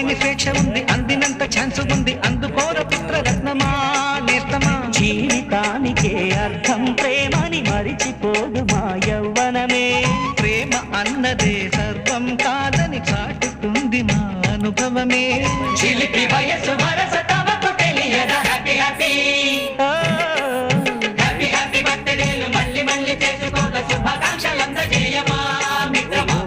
ఆపలేని స్వేచ్ఛ ఉంది, అందినంత ఛాన్స్ ఉంది, అందుకోర పుత్రరత్నమా నేస్తమా. జీవితానికే అర్థం ప్రేమని మరిచిపోదు మా యవ్వనమే. ప్రేమ అన్నదే సర్వం కాదని చాటుతుంది మా అనుభవమే. చిలిపి వయసు వరస తమకు తెలియదా. హ్యాపీ హ్యాపీ హ్యాపీ హ్యాపీ బర్త్డేలు మళ్ళీ మళ్ళీ చేసుకోక శుభాకాంక్షలందజేయమా మిత్రమా.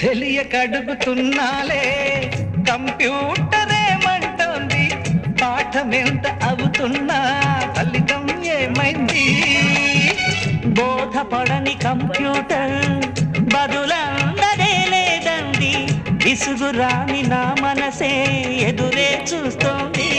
తెలియక అడుగుతున్నాలే కంప్యూటరేమంటోంది, పాఠమెంత అవుతున్నా ఫలితం ఏమైంది. బోధపడని కంప్యూటర్ బదులందరే లేదండి. విసుగురాని నా మనసే ఎదురే చూస్తోంది.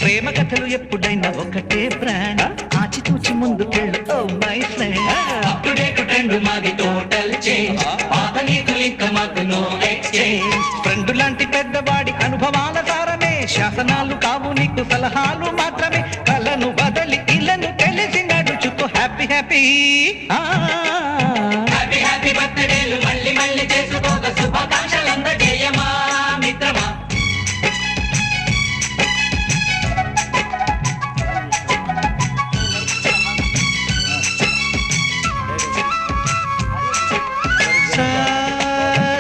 ప్రేమ కథలు ఎప్పుడైనా ఒకటే బ్రాండ్, ఆచితూచి ముందుకెళ్ళు oh my friend. Update trend మాది టోటల్ చేంజ్, పాత నీతులు ఇంకా మాకు నో ఎక్స్చేంజ్. ఫ్రెండ్ లాంటి పెద్దవాడి అనుభవాల సారమే, శాసనాలు కావు నీకు సలహాలు మాత్రమే. కలను బదలి ఇలను తెలిసి నడుచుకో హ్యాపీ హ్యాపీ. హ్యాపీ హ్యాపీ బర్త్డేలు మళ్ళీ మళ్ళీ చేసుకోక శుభాకాంక్షలందజేయమా మిత్రమా.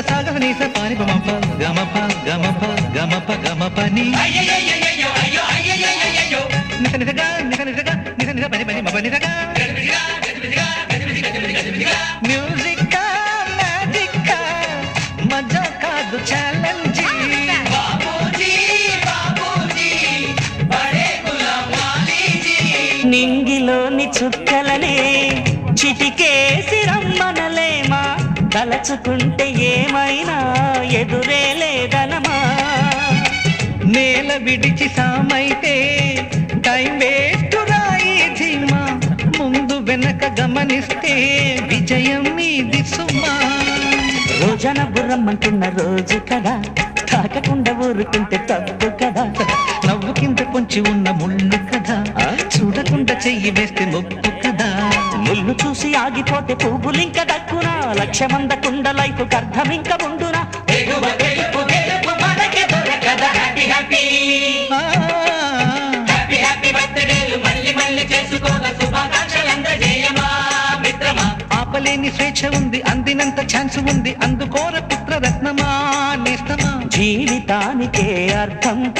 సాగనీస పాని గమప గమప గమప గమప గమపని అయ్యయ్యయ్యయ్యో అయ్యో అయ్యయ్యయ్యయ్యో నిస నిసగా నిస నిసగా నిస నిస పని పని మప నిసగా. మ్యూజిక్ మ్యాజిక్ మజా కాదు ఛాలెంజ్. నింగిలోని చుక్కలనే చిటికేసి రమ్మనలేమా, తలచుకుంటే ఏమైనా ఎదురే లేదనమా. నేల విడిచి సామైతే టైం వేస్ట్ రాయి ధీమా, ముందు వెనక గమనిస్తే విజయం నీది సుమా. రోజన బుర్రమ్మంటున్న రోజు కదా, తాకకుండా ఊరుకుంటే తప్పు కదా. నవ్వుకింత పొంచి ఉన్న ముళ్ళు కదా, చూడకుండా చెయ్యి వేస్తే మొక్కు కదా. ముళ్ళు చూసి ఆగిపోతే పువ్వులింక దక్కునా, లక్ష్యమందకుండా లైఫ్ అర్థం ఇంక ఉండునా. హ్యాపీ హ్యాపీ ఆ, హ్యాపీ హ్యాపీ బర్త్డేలు మళ్ళీ మళ్ళీ చేసుకోక శుభాకాంక్షలందజేయమా మిత్రమా. ఆపలేని స్వేచ్ఛ ఉంది, అందినంత ఛాన్స్ ఉంది, అందుకోర పుత్రరత్నమా నేస్తమా. జీవితానికే అర్థం